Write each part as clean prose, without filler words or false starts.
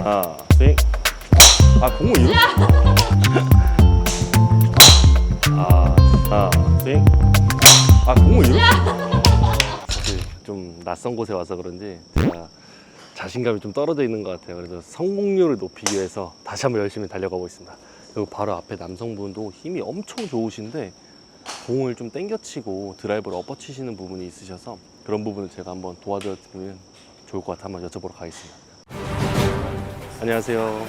스윙. 공을 이렇게. 스윙. 공을 이렇게. 사실 좀 낯선 곳에 와서 그런지 제가 자신감이 좀 떨어져 있는 것 같아요. 그래서 성공률을 높이기 위해서 다시 한번 열심히 달려가고 있습니다. 그리고 바로 앞에 남성분도 힘이 엄청 좋으신데 공을 좀 당겨치고 드라이버를 엎어치시는 부분이 있으셔서 그런 부분을 제가 한번 도와드리면 좋을 것 같아 한번 여쭤보러 가겠습니다. 안녕하세요.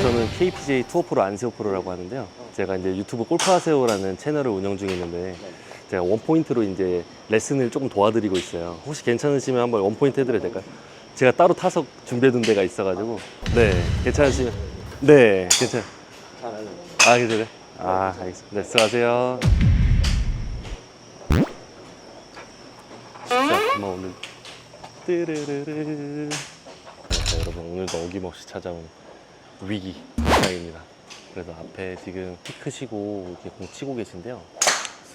저는 KPJ 투어프로 안세호프로라고 하는데요. 제가 이제 유튜브 골프하세요라는 채널을 운영 중에 있는데 제가 원포인트로 이제 레슨을 조금 도와드리고 있어요. 혹시 괜찮으시면 한번 원포인트 해드려도 될까요? 제가 따로 타석 준비해둔 데가 있어가지고. 네, 괜찮으시면. 네, 괜찮아요. 괜찮아요. 알겠습니다. 네, 수고하세요. 자, 한번 오늘 뜨르르르. 자, 여러분 오늘도 어김없이 찾아온 위기 상황입니다. 그래서 앞에 지금 키 크시고 이렇게 공 치고 계신데요.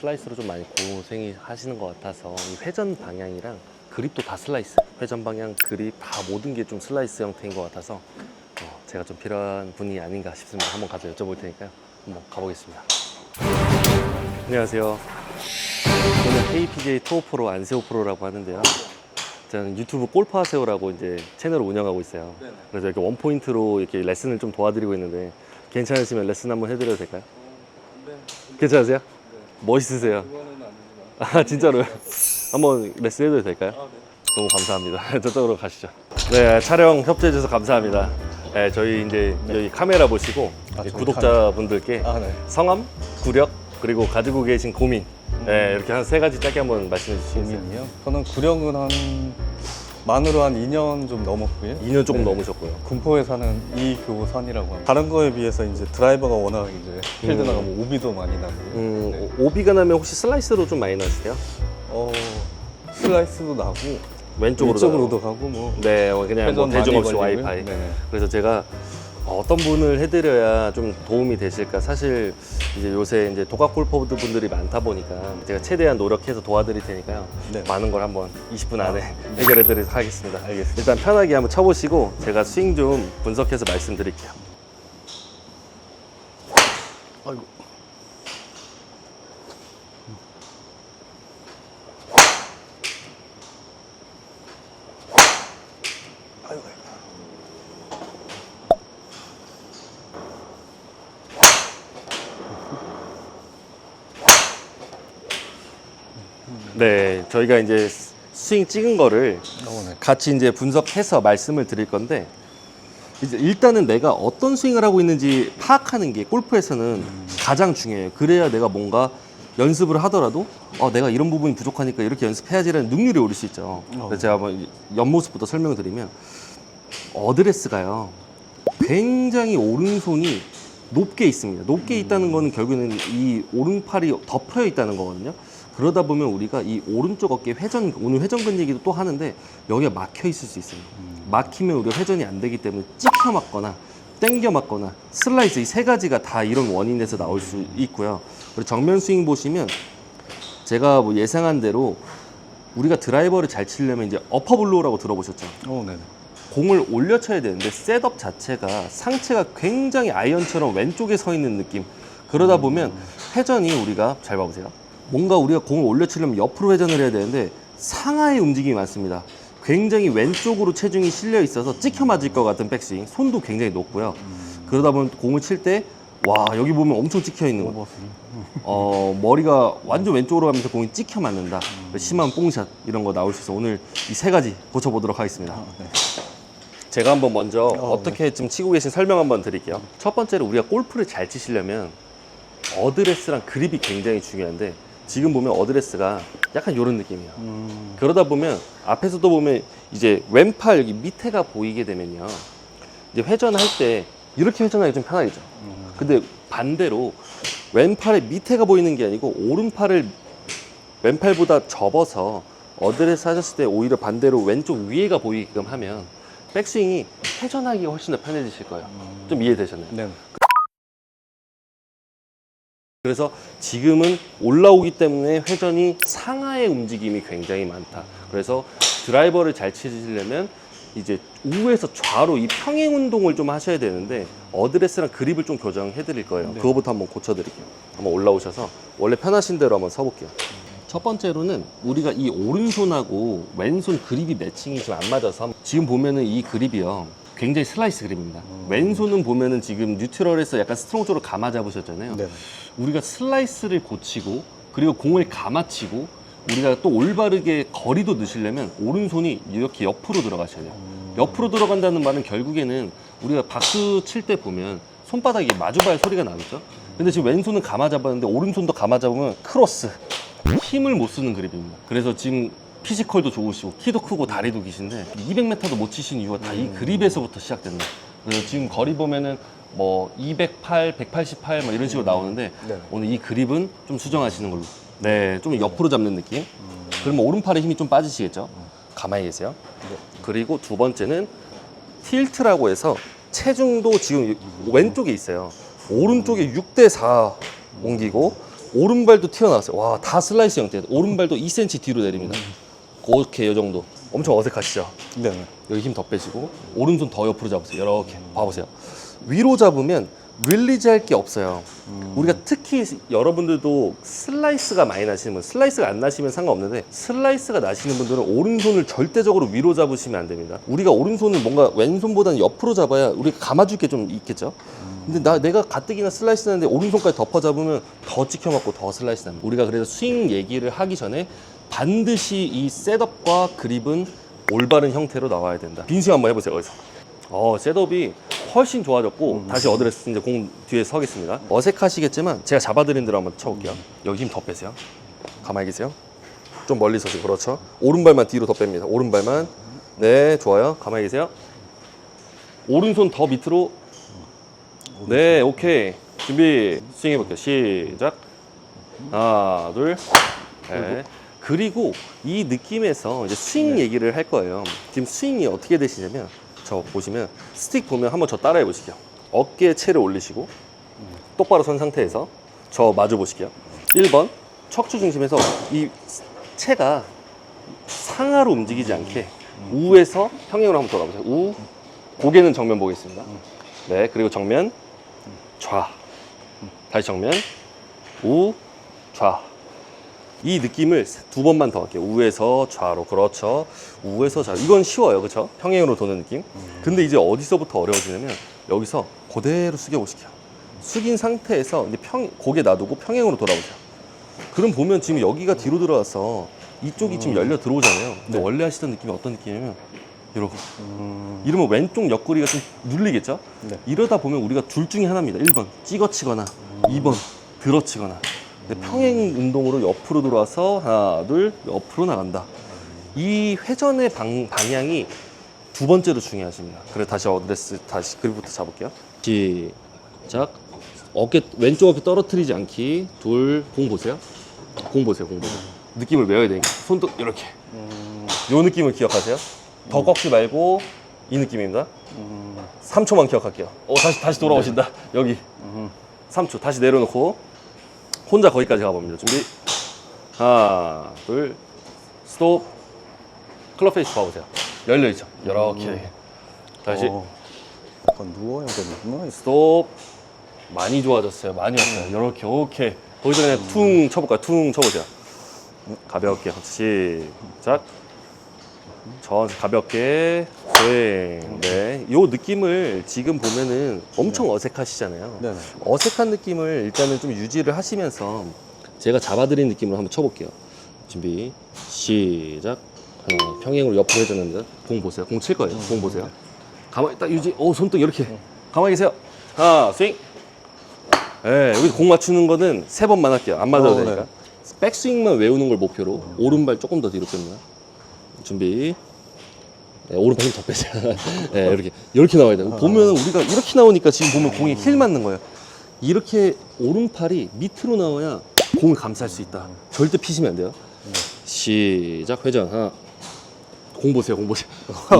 슬라이스로 좀 많이 고생이 하시는 것 같아서 이 회전 방향이랑 그립도 다 슬라이스, 회전 방향, 그립 다 모든 게 좀 슬라이스 형태인 것 같아서 제가 좀 필요한 분이 아닌가 싶습니다. 한번 가서 여쭤볼 테니까요. 한번 가보겠습니다. 안녕하세요. 저는 KPJ 투어프로 안세호프로라고 하는데요. 저는 유튜브 골프하세요라고 이제 채널을 운영하고 있어요. 그래서 이렇게 원포인트로 이렇게 레슨을 좀 도와드리고 있는데 괜찮으시면 레슨 한번 해드려도 될까요? 네. 괜찮으세요? 멋있으세요. 그거는 아니지만. 진짜로요? 한번 레슨 해도 될까요? 네. 너무 감사합니다. 저쪽으로 가시죠. 네, 촬영 협조해주셔서 감사합니다. 네, 저희 이제 여기 카메라 보시고 구독자분들께 네. 성함, 구력, 그리고 가지고 계신 고민 네, 이렇게 한 세 가지 짧게 한번 말씀해 주시겠어요? 고민이요? 저는 구력은 만으로 한 2년 좀 넘었고요. 2년 조금 네. 넘으셨고요. 군포에 사는 이교선이라고 합니다. 다른 거에 비해서 이제 드라이버가 워낙 이제 필드 나가면 오비도 많이 나고요. 네. 오비가 나면 혹시 슬라이스로 좀 많이 나세요? 슬라이스도 나고 왼쪽으로도 가고 뭐 네, 그냥 뭐 회전 대중 많이 없이 걸리고요. 와이파이. 네네. 그래서 제가 어떤 분을 해드려야 좀 도움이 되실까? 사실 이제 요새 이제 독학 골퍼 분들이 많다 보니까 제가 최대한 노력해서 도와드릴 테니까요. 네. 많은 걸 한번 20분 안에 해결해드리도록 하겠습니다. 알겠습니다. 일단 편하게 한번 쳐보시고 제가 스윙 좀 분석해서 말씀드릴게요. 아이고. 네, 저희가 이제 스윙 찍은 거를 네. 같이 이제 분석해서 말씀을 드릴 건데 이제 일단은 내가 어떤 스윙을 하고 있는지 파악하는 게 골프에서는 가장 중요해요. 그래야 내가 뭔가 연습을 하더라도 내가 이런 부분이 부족하니까 이렇게 연습해야지라는 능률이 오를 수 있죠. 그래서 제가 한번 옆모습부터 설명드리면 어드레스가요 굉장히 오른손이 높게 있습니다. 높게 있다는 거는 결국에는 이 오른팔이 덮여 있다는 거거든요. 그러다 보면 우리가 이 오른쪽 어깨 회전, 오늘 회전근 얘기도 또 하는데 여기가 막혀 있을 수 있습니다. 막히면 우리가 회전이 안 되기 때문에 찍혀 맞거나 땡겨 맞거나 슬라이스 이 세 가지가 다 이런 원인에서 나올 수 있고요. 그리고 정면 스윙 보시면 제가 뭐 예상한 대로 우리가 드라이버를 잘 치려면 이제 어퍼블로우라고 들어보셨죠? 네네. 공을 올려 쳐야 되는데 셋업 자체가 상체가 굉장히 아이언처럼 왼쪽에 서 있는 느낌. 그러다 보면 회전이 우리가 잘 봐보세요. 뭔가 우리가 공을 올려 치려면 옆으로 회전을 해야 되는데 상하의 움직임이 많습니다. 굉장히 왼쪽으로 체중이 실려 있어서 찍혀 맞을 것 같은 백스윙. 손도 굉장히 높고요. 그러다 보면 공을 칠 때 여기 보면 엄청 찍혀 있는 거. 머리가 완전 왼쪽으로 가면서 공이 찍혀 맞는다. 심한 뽕샷 이런 거 나올 수 있어서 오늘 이 세 가지 고쳐보도록 하겠습니다. 네. 제가 한번 먼저 어떻게 지금 치고 계신 설명 한번 드릴게요. 첫 번째로 우리가 골프를 잘 치시려면 어드레스랑 그립이 굉장히 중요한데 지금 보면 어드레스가 약간 이런 느낌이에요. 그러다 보면 앞에서도 보면 이제 왼팔 여기 밑에가 보이게 되면요. 이제 회전할 때 이렇게 회전하기 좀 편하겠죠. 근데 반대로 왼팔의 밑에가 보이는 게 아니고 오른팔을 왼팔보다 접어서 어드레스 하셨을 때 오히려 반대로 왼쪽 위에가 보이게끔 하면 백스윙이 회전하기가 훨씬 더 편해지실 거예요. 좀 이해되셨나요? 네. 그래서 지금은 올라오기 때문에 회전이 상하의 움직임이 굉장히 많다. 그래서 드라이버를 잘 치시려면 이제 우에서 좌로 이 평행 운동을 좀 하셔야 되는데 어드레스랑 그립을 좀 교정해 드릴 거예요. 네. 그거부터 한번 고쳐 드릴게요. 한번 올라오셔서 원래 편하신 대로 한번 서 볼게요. 첫 번째로는 우리가 이 오른손하고 왼손 그립이 매칭이 좀 안 맞아서 지금 보면은 이 그립이요. 굉장히 슬라이스 그립입니다. 왼손은 보면은 지금 뉴트럴에서 약간 스트롱 쪽으로 감아 잡으셨잖아요. 네. 우리가 슬라이스를 고치고 그리고 공을 감아치고 우리가 또 올바르게 거리도 넣으시려면 오른손이 이렇게 옆으로 들어가셔야 돼요. 옆으로 들어간다는 말은 결국에는 우리가 박수 칠 때 보면 손바닥이 마주봐야 소리가 나겠죠. 근데 지금 왼손은 감아 잡았는데 오른손도 감아 잡으면 크로스, 힘을 못 쓰는 그립입니다. 그래서 지금 피지컬도 좋으시고 키도 크고 다리도 기신데 200m도 못 치신 이유가 다 이 그립에서부터 시작된다. 그래서 지금 거리 보면은 뭐 208, 188 뭐 이런 식으로 나오는데 네. 오늘 이 그립은 좀 수정하시는 걸로. 네, 좀 옆으로 잡는 느낌. 그러면 오른팔에 힘이 좀 빠지시겠죠? 가만히 계세요. 그리고 두 번째는 틸트라고 해서 체중도 지금 왼쪽에 있어요. 오른쪽에 6대4 옮기고 오른발도 튀어나왔어요. 와, 다 슬라이스 형태예요. 오른발도 2cm 뒤로 내립니다. 그렇게 이 정도. 엄청 어색하시죠? 네. 여기 힘 더 빼시고 오른손 더 옆으로 잡으세요. 이렇게 봐보세요. 위로 잡으면 릴리즈 할 게 없어요. 우리가 특히 여러분들도 슬라이스가 많이 나시는 분, 슬라이스가 안 나시면 상관없는데 슬라이스가 나시는 분들은 오른손을 절대적으로 위로 잡으시면 안 됩니다. 우리가 오른손을 뭔가 왼손보다는 옆으로 잡아야 우리가 감아줄 게 좀 있겠죠. 근데 내가 가뜩이나 슬라이스 나는데 오른손까지 덮어 잡으면 더 찍혀 맞고 더 슬라이스 납니다. 우리가 그래서 스윙 얘기를 하기 전에 반드시 이 셋업과 그립은 올바른 형태로 나와야 된다. 빈스윙 한번 해보세요. 여기서. 셋업이 훨씬 좋아졌고 다시 어드레스 이제 공 뒤에 서겠습니다. 어색하시겠지만 제가 잡아드린 대로 한번 쳐볼게요. 여기 힘 더 빼세요. 가만히 계세요. 좀 멀리 서세요. 그렇죠. 오른발만 뒤로 더 뺍니다. 오른발만. 네, 좋아요. 가만히 계세요. 오른손 더 밑으로. 네, 오케이. 준비. 스윙 해볼게요. 시작. 하나, 둘. 네. 그리고 이 느낌에서 이제 스윙 얘기를 할 거예요. 지금 스윙이 어떻게 되시냐면 저 보시면 스틱 보면 한번 저 따라해 보실게요. 어깨에 채를 올리시고 똑바로 선 상태에서 저 마주 보실게요. 1번 척추 중심에서 이 채가 상하로 움직이지 않게 우에서 평행으로 한번 돌아보세요. 우, 고개는 정면 보겠습니다. 네, 그리고 정면, 좌. 다시 정면, 우, 좌. 이 느낌을 두 번만 더 할게요. 우에서 좌로. 그렇죠. 우에서 좌로. 이건 쉬워요. 그렇죠? 평행으로 도는 느낌. 근데 이제 어디서부터 어려워지냐면 여기서 그대로 숙여 보실게요. 숙인 상태에서 이제 고개 놔두고 평행으로 돌아보세요. 그럼 보면 지금 여기가 뒤로 들어와서 이쪽이 지금 열려 들어오잖아요. 근데 원래 하시던 느낌이 어떤 느낌이냐면 이러고. 이러면 왼쪽 옆구리가 좀 눌리겠죠? 네. 이러다 보면 우리가 둘 중에 하나입니다. 1번 찍어치거나 2번 들어치거나. 평행 운동으로 옆으로 돌아서 하나, 둘, 옆으로 나간다. 이 회전의 방향이 두 번째로 중요하십니다. 그래 다시 어드레스 다시 그립부터 잡을게요. 시작. 왼쪽 어깨 떨어뜨리지 않기. 둘, 공 보세요. 공 보세요. 느낌을 외워야 되니까 손도 이렇게. 요 느낌을 기억하세요. 더 꺾지 말고 이 느낌입니다. 3초만 기억할게요. 다시 돌아오신다. 여기 3초 다시 내려놓고 혼자 거기까지 가봅니다. 준비. 하나, 둘, 스톱. 클럽 페이스 봐보세요. 열려있죠? 이렇게. 다시. 약간 누워야 되는구나. 스톱. 많이 좋아졌어요. 많이 왔어요. 이렇게, 오케이. 거기서 그냥 퉁 쳐볼까요? 퉁 쳐보세요. 가볍게. 시작. 가볍게. 스윙. 네. 요 느낌을 지금 보면은 엄청 어색하시잖아요. 네네. 어색한 느낌을 일단은 좀 유지를 하시면서 제가 잡아드린 느낌으로 한번 쳐볼게요. 준비. 시작. 하나, 평행으로 옆으로 회전합니다. 공 보세요. 공 칠 거예요. 공 보세요. 가만히 딱 유지. 손등 이렇게. 가만히 계세요. 하나, 스윙. 네, 여기 공 맞추는 거는 3번만 할게요. 안 맞아도 되니까. 네. 백스윙만 외우는 걸 목표로 오른발 조금 더 뒤로 뺍니다. 준비. 네, 오른발 힘 더 빼세요. 네, 이렇게 나와야 돼요. 보면 우리가 이렇게 나오니까 지금 보면 공에 힐 맞는 거예요. 이렇게 오른팔이 밑으로 나와야 공을 감쌀 수 있다. 절대 피시면 안 돼요. 시작. 회전. 하나. 공 보세요.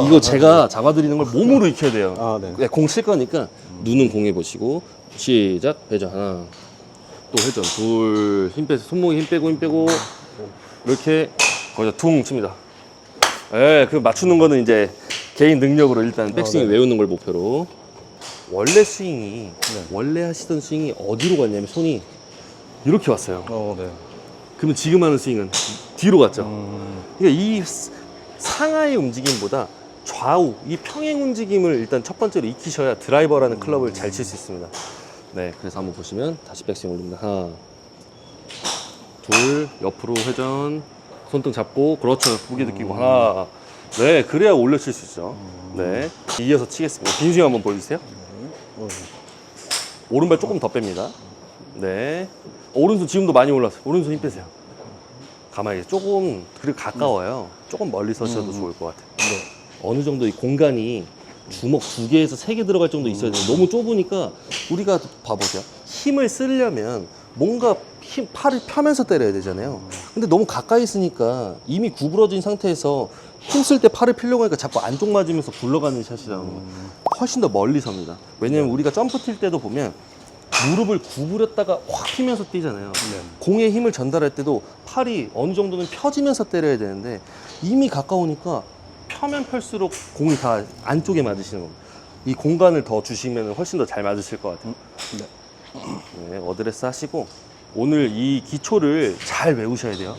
이거 제가 잡아드리는 걸 몸으로 익혀야 돼요. 아, 네. 네, 공 칠 거니까 눈은 공에 보시고 시작. 회전. 하나. 또 회전. 둘. 힘 빼서 손목에 힘 빼고 이렇게 거기다 퉁 칩니다. 예, 그 맞추는 거는 이제 개인 능력으로 일단 백스윙 네. 외우는 걸 목표로. 원래 스윙이 원래 하시던 스윙이 어디로 갔냐면 손이 이렇게 왔어요. 네. 그러면 지금 하는 스윙은 뒤로 갔죠. 그러니까 이 상하의 움직임보다 좌우 이 평행 움직임을 일단 첫 번째로 익히셔야 드라이버라는 클럽을 잘 칠 수 있습니다. 네, 그래서 한번 보시면 다시 백스윙 올립니다. 하나, 둘, 옆으로 회전, 손등 잡고, 그렇죠. 무게 느끼고 하나. 네, 그래야 올려 칠 수 있죠. 네, 이어서 치겠습니다. 빈스윙 한번 보여주세요. 오른발 조금 더 뺍니다. 네, 오른손 지금도 많이 올랐어요. 오른손 힘 빼세요. 가만히 조금 그리고 가까워요. 조금 멀리 서셔도 좋을 것 같아요. 어느 정도 이 공간이 주먹 2개에서 3개 들어갈 정도 있어야 돼요. 너무 좁으니까 우리가 봐보세요. 힘을 쓰려면 뭔가 팔을 펴면서 때려야 되잖아요. 근데 너무 가까이 있으니까 이미 구부러진 상태에서 힘 쓸 때 팔을 펴려고 하니까 자꾸 안쪽 맞으면서 굴러가는 샷이 나오는 거예요. 훨씬 더 멀리 섭니다. 왜냐면 우리가 점프 뛸 때도 보면 무릎을 구부렸다가 확 피면서 뛰잖아요. 공에 힘을 전달할 때도 팔이 어느 정도는 펴지면서 때려야 되는데 이미 가까우니까 펴면 펼수록 공이 다 안쪽에 맞으시는 겁니다. 이 공간을 더 주시면 훨씬 더 잘 맞으실 것 같아요. 네, 어드레스 하시고 오늘 이 기초를 잘 외우셔야 돼요.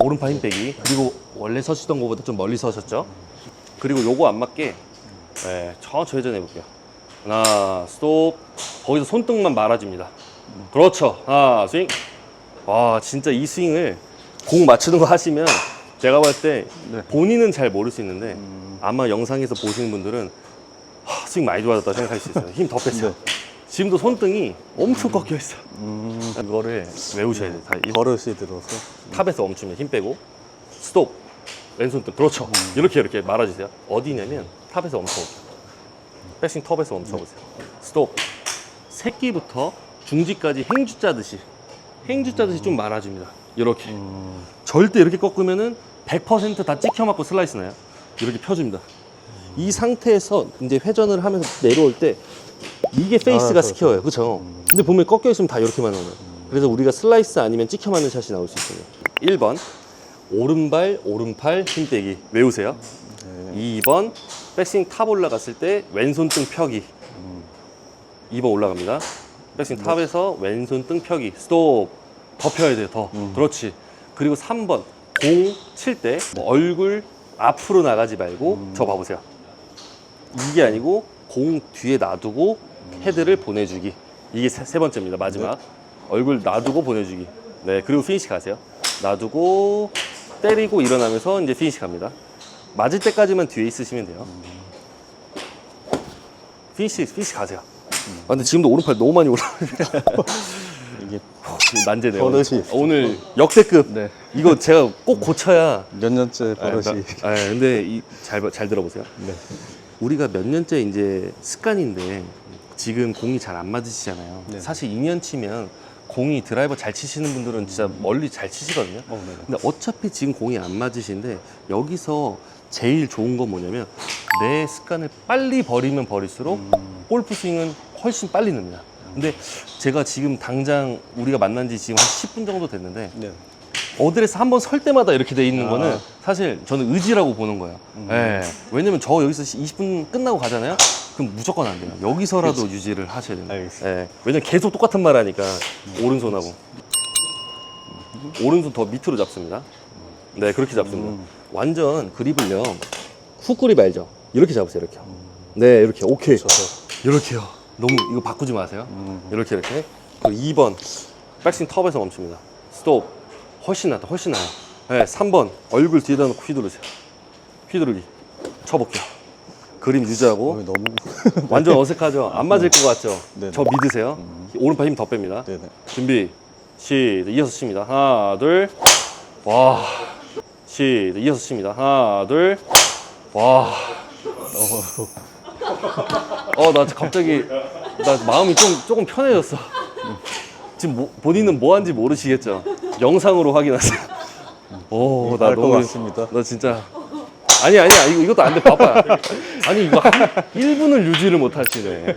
오른팔 힘 빼기, 그리고 원래 서시던 것보다 좀 멀리 서셨죠. 그리고 요거 안 맞게 천천히 회전해 볼게요. 하나, 스톱. 거기서 손등만 말아줍니다. 그렇죠. 하나, 스윙. 와, 진짜 이 스윙을 공 맞추는 거 하시면 제가 봤을 때 본인은 잘 모를 수 있는데 아마 영상에서 보시는 분들은 스윙 많이 좋아졌다 생각할 수 있어요. 힘 더 뺐어요. 지금도 손등이 엄청 꺾여 있어요. 이거를 외우셔야 돼요. 버릇이 들어서. 탑에서 멈추면 힘 빼고 스톱. 왼손등. 그렇죠. 이렇게 말아주세요. 어디냐면 탑에서 멈춰보세요. 백스윙 톱에서 멈춰보세요. 스톱. 새끼부터 중지까지 행주 짜듯이 좀 말아줍니다. 이렇게. 절대 이렇게 꺾으면은 100% 다 찍혀 맞고 슬라이스 나요. 이렇게 펴줍니다. 이 상태에서 이제 회전을 하면서 내려올 때 이게 페이스가 스퀘어예요. 그렇죠? 근데 보면 꺾여 있으면 다 이렇게만 나와요. 그래서 우리가 슬라이스 아니면 찍혀 맞는 샷이 나올 수 있어요. 1번 오른발, 오른팔 힘 빼기 외우세요. 2번 백스윙 탑 올라갔을 때 왼손등 펴기. 2번 올라갑니다. 백스윙 탑에서 왼손등 펴기. 스톱. 더 펴야 돼요. 더. 그렇지. 그리고 3번 공 칠 때 얼굴 앞으로 나가지 말고 저 봐보세요. 이게 아니고 공 뒤에 놔두고 헤드를 보내주기. 이게 세 번째입니다. 마지막. 얼굴 놔두고 보내주기. 네, 그리고 피니시 가세요. 놔두고 때리고 일어나면서 이제 피니시 갑니다. 맞을 때까지만 뒤에 있으시면 돼요. 피니시 가세요. 아, 근데 지금도 오른팔 너무 많이 올라오네요. 이게 난제네요. 버릇이. 오늘 역대급. 네. 이거 제가 꼭 고쳐야. 몇 년째 버릇이. 근데 잘 들어보세요. 네. 우리가 몇 년째 이제 습관인데 지금 공이 잘 안 맞으시잖아요. 네. 사실 2년 치면 공이 드라이버 잘 치시는 분들은 진짜 멀리 잘 치시거든요. 네. 근데 어차피 지금 공이 안 맞으신데 여기서 제일 좋은 건 뭐냐면 내 습관을 빨리 버리면 버릴수록 골프 스윙은 훨씬 빨리 늡니다. 근데 제가 지금 당장 우리가 만난 지 지금 한 10분 정도 됐는데 네. 어드레스 한 번 설 때마다 이렇게 돼 있는 거는 사실 저는 의지라고 보는 거예요. 예. 왜냐면 저 여기서 20분 끝나고 가잖아요. 그럼 무조건 안 돼요. 여기서라도 유지를 하셔야 됩니다. 알겠습니다. 예. 왜냐면 계속 똑같은 말 하니까 오른손하고 오른손 더 밑으로 잡습니다. 네, 그렇게 잡습니다. 완전 그립을요. 훅 그립 알죠? 이렇게 잡으세요. 이렇게. 네, 이렇게. 오케이. 이렇게요. 너무 이거 바꾸지 마세요. 이렇게. 그리고 2번 백스윙 톱에서 멈춥니다. 스톱. 훨씬 나요. 네, 3번 얼굴 뒤에다 놓고 휘두르세요. 휘두르기. 쳐볼게요. 그림 유지하고. 너무. 완전 어색하죠? 안 맞을 것 같죠? 네네. 저 믿으세요. 오른팔 힘 더 뺍니다. 네네. 준비. 이어서 칩니다. 하나, 둘. 와. 이어서 칩니다. 하나, 둘. 와. 나 갑자기 나 마음이 조금 편해졌어. 지금 본인은 뭐 하는지 모르시겠죠? 영상으로 확인하세요. 나 알 것 너무 같습니다. 나 진짜 아니야 이것도 안 돼. 봐봐. 아니 이거 한 1분을 유지를 못 하시네.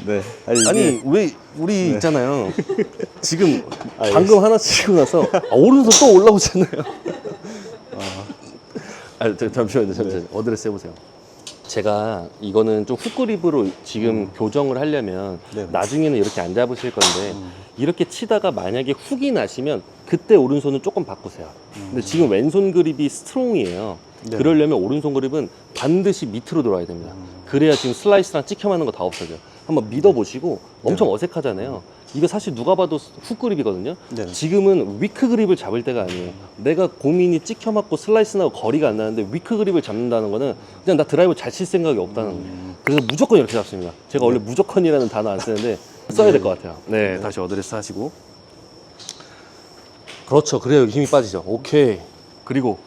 네. 아니 왜 우리 있잖아요. 지금 알겠습니다. 방금 하나 치고 나서 오른손 또 올라오잖아요. 잠시만요. 어드레스 해보세요. 제가 이거는 좀 훅그립으로 지금 교정을 하려면 네. 나중에는 이렇게 안 잡으실 건데 이렇게 치다가 만약에 훅이 나시면 그때 오른손은 조금 바꾸세요. 근데 지금 왼손 그립이 스트롱이에요. 네. 그러려면 오른손 그립은 반드시 밑으로 들어와야 됩니다. 그래야 지금 슬라이스랑 찍혀 맞는 거 다 없어져요. 한번 믿어보시고 엄청 어색하잖아요. 이거 사실 누가 봐도 훅 그립이거든요. 네. 지금은 위크 그립을 잡을 때가 아니에요. 내가 고민이 찍혀 맞고 슬라이스 나고 거리가 안 나는데 위크 그립을 잡는다는 거는 그냥 나 드라이버 잘 칠 생각이 없다는 거예요. 그래서 무조건 이렇게 잡습니다. 제가 원래 무조건이라는 단어 안 쓰는데 써야 될 것 같아요. 네, 다시 어드레스 하시고. 그렇죠. 그래야 여기 힘이 빠지죠. 오케이. 그리고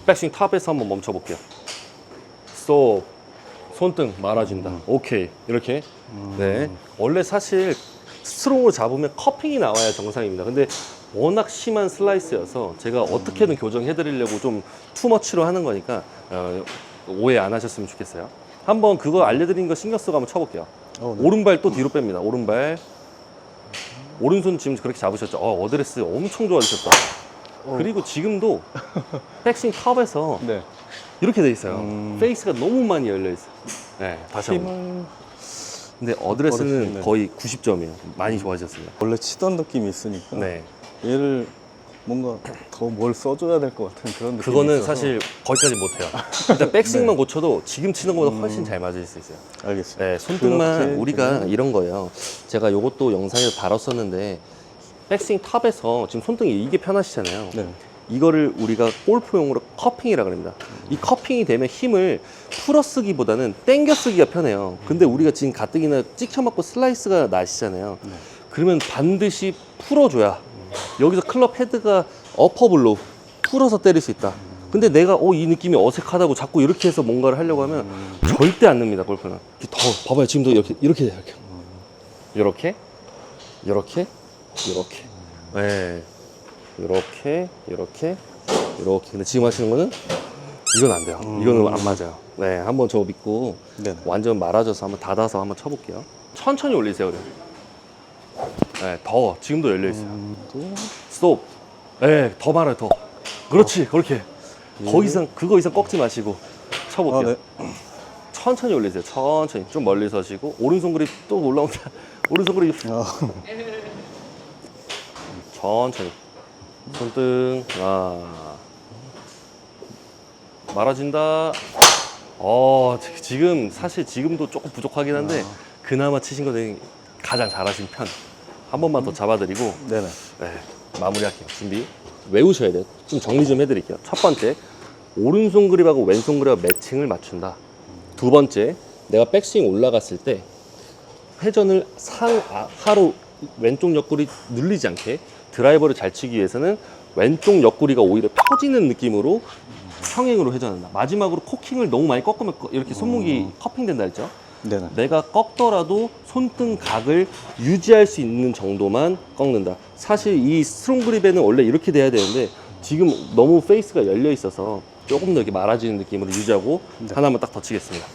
백스윙 탑에서 한번 멈춰 볼게요. 스톱. 손등 말아준다. 오케이. 이렇게. 네. 원래 사실 스트롱으로 잡으면 커핑이 나와야 정상입니다. 근데 워낙 심한 슬라이스여서 제가 어떻게든 교정해 드리려고 좀 투머치로 하는 거니까 오해 안 하셨으면 좋겠어요. 한번 그거 알려드린 거 신경 쓰고 한번 쳐볼게요. 네. 오른발 또 뒤로 뺍니다. 오른발. 오른손 지금 그렇게 잡으셨죠? 어드레스 엄청 좋아지셨다. 그리고 지금도 백스윙 탑에서 네. 이렇게 돼 있어요. 페이스가 너무 많이 열려 있어요. 네, 다시 한번. 힘을 근데 어드레스는 어드레스는 거의 90점이에요. 많이 좋아지셨습니다. 원래 치던 느낌이 있으니까 네. 얘를 뭔가 더 뭘 써줘야 될 것 같은 그런 느낌이 그거는 있어서. 사실 거기까지 못해요. 일단 백스윙만 고쳐도 지금 치는 것보다 훨씬 잘 맞을 수 있어요. 알겠습니다. 네, 손등만 그렇게 우리가 되면- 이런 거예요. 제가 요것도 영상에서 다뤘었는데 백스윙 탑에서 지금 손등이 이게 편하시잖아요. 네. 이거를 우리가 골프용으로 커핑이라고 합니다. 이 커핑이 되면 힘을 풀어쓰기보다는 땡겨쓰기가 편해요. 근데 우리가 지금 가뜩이나 찍혀맞고 슬라이스가 나시잖아요. 그러면 반드시 풀어줘야 여기서 클럽 헤드가 어퍼블로 풀어서 때릴 수 있다. 근데 내가 이 느낌이 어색하다고 자꾸 이렇게 해서 뭔가를 하려고 하면 절대 안 늡니다, 골프는. 더 봐봐요. 지금도 이렇게 돼요. 이렇게 이렇게 이렇게 네. 이렇게 근데 지금 하시는 거는 이건 안 돼요. 이거는 안 맞아요. 네, 한번 저 믿고 네네. 완전 말아줘서 한번 닫아서 한번 쳐볼게요. 천천히 올리세요. 그래. 네, 더 지금도 열려 있어요. 스톱. 네, 더 말아요. 더. 그렇지, 그렇게. 그거 이상 꺾지 마시고 쳐볼게요. 네. 천천히 올리세요. 천천히 좀 멀리 서시고 오른손 그립 또 올라온다. 오른손 그립 천천히. 손등 말아준다. 지금 사실 지금도 조금 부족하긴 한데 그나마 치신 거 중에 가장 잘하신 편. 한 번만 더 잡아드리고 네네. 네, 마무리할게요. 준비. 외우셔야 돼요. 좀 정리 좀 해드릴게요. 첫 번째, 오른손 그립하고 왼손 그립하고 매칭을 맞춘다. 두 번째, 내가 백스윙 올라갔을 때 회전을 하로 왼쪽 옆구리 눌리지 않게 드라이버를 잘 치기 위해서는 왼쪽 옆구리가 오히려 펴지는 느낌으로 평행으로 회전한다. 마지막으로 코킹을 너무 많이 꺾으면 이렇게 손목이 커핑된다 했죠. 네네. 내가 꺾더라도 손등 각을 유지할 수 있는 정도만 꺾는다. 사실 이 스트롱 그립에는 원래 이렇게 돼야 되는데 지금 너무 페이스가 열려 있어서 조금 더 이렇게 말아지는 느낌으로 유지하고 하나만 딱 더 치겠습니다.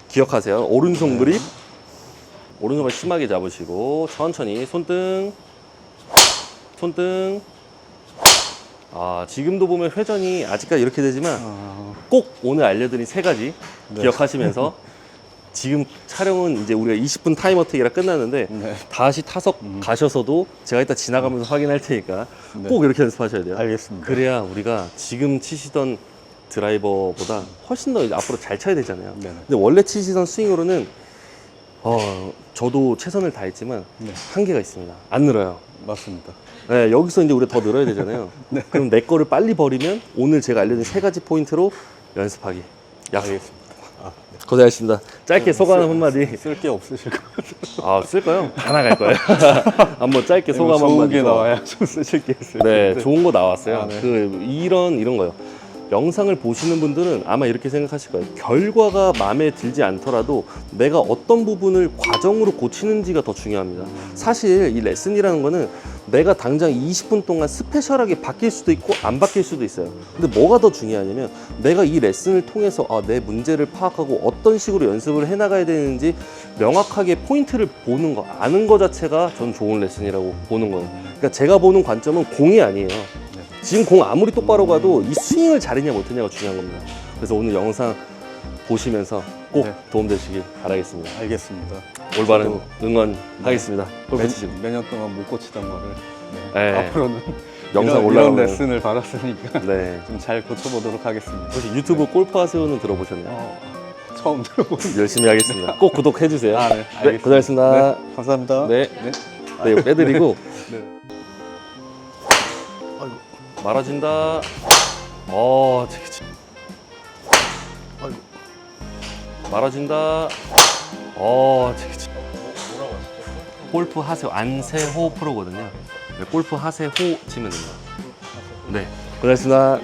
기억하세요. 오른손 그립, 오른손을 심하게 잡으시고 천천히 손등. 지금도 보면 회전이 아직까지 이렇게 되지만 꼭 오늘 알려드린 세 가지 기억하시면서 지금 촬영은 이제 우리가 20분 타임어택이라 끝났는데 네. 다시 타석 가셔서도 제가 이따 지나가면서 확인할 테니까 꼭 이렇게 연습하셔야 돼요. 알겠습니다. 그래야 우리가 지금 치시던 드라이버보다 훨씬 더 앞으로 잘 쳐야 되잖아요. 네네. 근데 원래 치시던 스윙으로는 저도 최선을 다했지만 한계가 있습니다. 안 늘어요. 맞습니다. 네, 여기서 이제 우리가 더 늘어야 되잖아요. 그럼 내 거를 빨리 버리면 오늘 제가 알려준 세 가지 포인트로 연습하기. 약속. 고생하셨습니다. 짧게 소감 한마디. 쓸 게 없으실 것 같아요. 쓸까요? 다 나갈 거예요. 한번 짧게 소감 좋은 한마디. 게 나와야 좀 쓰실 게 있어요. 네, 좋은 거 나왔어요. 네. 이런 거요. 영상을 보시는 분들은 아마 이렇게 생각하실 거예요. 결과가 마음에 들지 않더라도 내가 어떤 부분을 과정으로 고치는지가 더 중요합니다. 사실 이 레슨이라는 거는 내가 당장 20분 동안 스페셜하게 바뀔 수도 있고 안 바뀔 수도 있어요. 근데 뭐가 더 중요하냐면 내가 이 레슨을 통해서 내 문제를 파악하고 어떤 식으로 연습을 해나가야 되는지 명확하게 포인트를 보는 거, 아는 거 자체가 전 좋은 레슨이라고 보는 거예요. 그러니까 제가 보는 관점은 공이 아니에요. 지금 공 아무리 똑바로 가도 이 스윙을 잘했냐 못했냐가 중요한 겁니다. 그래서 오늘 영상 보시면서 꼭 네. 도움되시길 바라겠습니다. 알겠습니다. 올바른 저도 응원하겠습니다. 골프 치시고. 몇 년 동안 못 고치던 거를 네. 앞으로는 영상 이런 올라가면 레슨을 받았으니까 네. 좀 잘 고쳐보도록 하겠습니다. 혹시 유튜브 골프 하세요는 들어보셨나요? 처음 들어보는. 열심히 하겠습니다. 꼭 구독해 주세요. 아, 네. 네, 알겠습니다. 고생하셨습니다. 네, 감사합니다. 네. 네. 네, 이거 빼드리고 네. 말아준다. 치키치. 말아준다. 치키치. 골프 하세요. 안세호 프로거든요. 네, 골프 하세호 치면 됩니다. 네, 고생하셨습니다.